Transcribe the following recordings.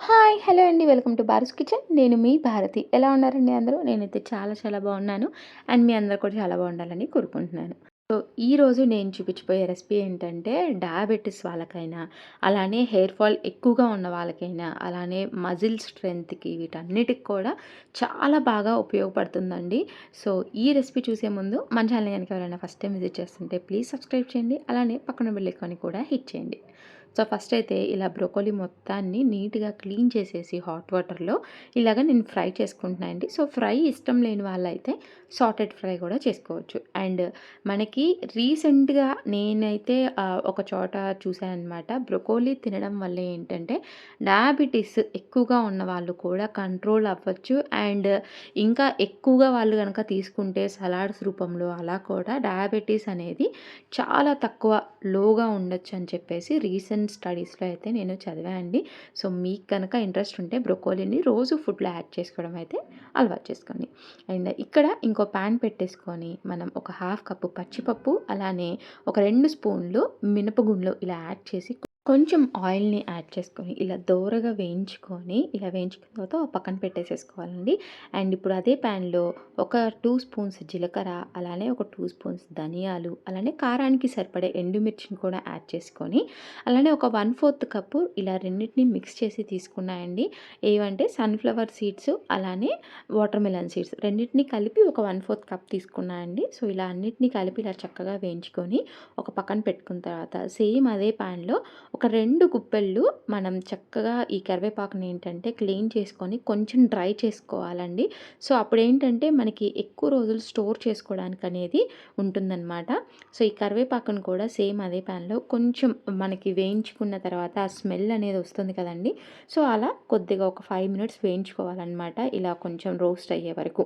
Hi! Hello అండి. Welcome to Bharat kitchen. నేను మీ భారతి. ఎలా ఉన్నారండి అందరూ? నేనైతే చాలా బాగున్నాను. అండ్ మీ అందరూ కూడా చాలా బాగుండాలని కోరుకుంటున్నాను. సో, ఈరోజు నేను చూపించబోయే రెసిపీ ఏంటంటే డయాబెటిస్ వాళ్ళకైనా, అలానే హెయిర్ ఫాల్ ఎక్కువగా ఉన్న వాళ్ళకైనా, అలానే మజిల్ స్ట్రెంగ్త్‌కి వీటన్నిటికి కూడా చాలా బాగా ఉపయోగపడుతుందండి. సో, ఈ రెసిపీ చూసే ముందు మన ఛానల్‌ని గనుక ఎవరైనా ఫస్ట్ టైమ్ విజిట్ చేస్తుంటే ప్లీజ్ సబ్స్క్రైబ్ చేయండి. అలానే పక్కన బెల్ ఐకాన్‌ని కూడా హిట్ చేయండి. సో, ఫస్ట్ అయితే ఇలా బ్రోకోలీ మొత్తాన్ని నీట్‌గా క్లీన్ చేసేసి హాట్ వాటర్‌లో ఇలాగ నేను ఫ్రై చేసుకుంటున్నా అండి. సో, ఫ్రై ఇష్టం లేని వాళ్ళైతే సాటెడ్ ఫ్రై కూడా చేసుకోవచ్చు. అండ్ మనకి రీసెంట్‌గా నేనైతే ఒక చోట చూసాననమాట. బ్రోకోలీ తినడం వల్ల ఏంటంటే డయాబెటిస్ ఎక్కువగా ఉన్నవాళ్ళు కూడా కంట్రోల్ అవ్వచ్చు. అండ్ ఇంకా ఎక్కువగా వాళ్ళు గనక తీసుకుంటే సలాడ్స్ రూపంలో అలా కూడా డయాబెటిస్ అనేది చాలా తక్కువ లోగా ఉండొచ్చు అని చెప్పేసి రీసెంట్ స్టడీస్‌లో అయితే నేను చదివా అండి. సో, మీకు కనుక ఇంట్రెస్ట్ ఉంటే బ్రొకోలీని రోజు ఫుడ్‌లో యాడ్ చేసుకోవడం అయితే అలవాటు చేసుకోండి. అండ్ ఇక్కడ ఇంకో పాన్ పెట్టేసుకొని మనం ఒక హాఫ్ కప్పు పచ్చిపప్పు, అలానే ఒక 2 స్పూన్లు మినపగుండ్లు ఇలా యాడ్ చేసి కొంచెం ఆయిల్‌ని యాడ్ చేసుకొని ఇలా దోరగా వేయించుకొని, ఇలా వేయించుకున్న తర్వాత ఒక పక్కన పెట్టేసేసుకోవాలండి. అండ్ ఇప్పుడు అదే ప్యాన్‌లో ఒక 2 స్పూన్స్ జీలకర్ర, అలానే ఒక 2 స్పూన్స్ ధనియాలు, అలానే కారానికి సరిపడే ఎండుమిర్చిని కూడా యాడ్ చేసుకొని, అలానే ఒక 1/4 కప్పు ఇలా రెండిటిని మిక్స్ చేసి తీసుకున్నా అండి. ఏవంటే సన్‌ఫ్లవర్ సీడ్స్, అలానే వాటర్ మెలన్ సీడ్స్ రెండిటిని కలిపి ఒక 1/4 కప్ తీసుకున్నా అండి. సో, ఇలా అన్నిటిని కలిపి ఇలా చక్కగా వేయించుకొని ఒక పక్కన పెట్టుకున్న తర్వాత సేమ్ అదే ప్యాన్‌లో ఒక 2 గుప్పెళ్ళు మనం చక్కగా ఈ కరివేపాకుని ఏంటంటే క్లీన్ చేసుకొని కొంచెం డ్రై చేసుకోవాలండి. సో, అప్పుడేంటంటే మనకి ఎక్కువ రోజులు స్టోర్ చేసుకోవడానికి అనేది ఉంటుందన్నమాట. సో, ఈ కరివేపాకును కూడా సేమ్ అదే ప్యాన్‌లో కొంచెం మనకి వేయించుకున్న తర్వాత ఆ స్మెల్ అనేది వస్తుంది కదండీ! సో, అలా కొద్దిగా ఒక 5 మినిట్స్ వేయించుకోవాలన్నమాట. ఇలా కొంచెం రోస్ట్ అయ్యే వరకు.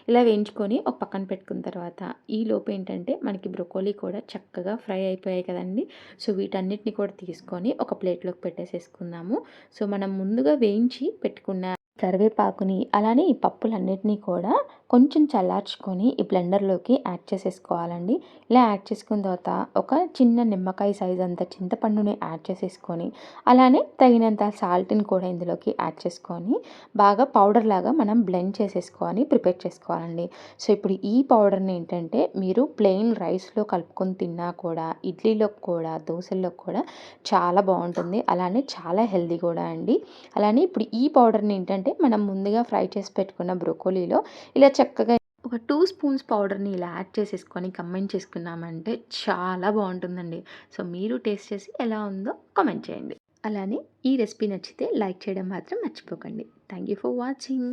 ఇలా వేయించుకొని ఒక పక్కన పెట్టుకున్న తర్వాత ఈలోపు ఏంటంటే మనకి బ్రొకోలీ కూడా చక్కగా ఫ్రై అయిపోయాయి కదండీ! సో, వీటన్నిటిని కూడా తీసుకొని ఒక ప్లేట్‌లోకి పెట్టేసేసుకుందాము. సో, మనం ముందుగా వేయించి పెట్టుకున్న కరివేపాకుని, అలానే ఈ పప్పులన్నిటినీ కూడా కొంచెం చల్లార్చుకొని ఈ బ్లెండర్‌లోకి యాడ్ చేసేసుకోవాలండి. ఇలా యాడ్ చేసుకున్న తర్వాత ఒక చిన్న నిమ్మకాయ సైజ్ అంత చింతపండుని యాడ్ చేసేసుకొని, అలానే తగినంత సాల్ట్‌ని కూడా ఇందులోకి యాడ్ చేసుకొని, బాగా పౌడర్ లాగా మనం బ్లెండ్ చేసేసుకొని ప్రిపేర్ చేసుకోవాలండి. సో, ఇప్పుడు ఈ పౌడర్‌ని ఏంటంటే మీరు ప్లెయిన్ రైస్‌లో కలుపుకొని తిన్నా కూడా, ఇడ్లీలోకి కూడా, దోసల్లోకి కూడా చాలా బాగుంటుంది. అలానే చాలా హెల్తీ కూడా అండి. అలానే ఇప్పుడు ఈ పౌడర్‌ని ఏంటంటే మనం ముందుగా ఫ్రై చేసి పెట్టుకున్న బ్రొకోలీలో ఇలా చక్కగా ఒక 2 స్పూన్స్ పౌడర్‌ని ఇలా యాడ్ చేసేసుకొని కంబైన్ చేసుకున్నామంటే చాలా బాగుంటుందండి. సో, మీరు టేస్ట్ చేసి ఎలా ఉందో కామెంట్ చేయండి. అలానే ఈ రెసిపీ నచ్చితే లైక్ చేయడం మాత్రం మర్చిపోకండి. Thank you for watching.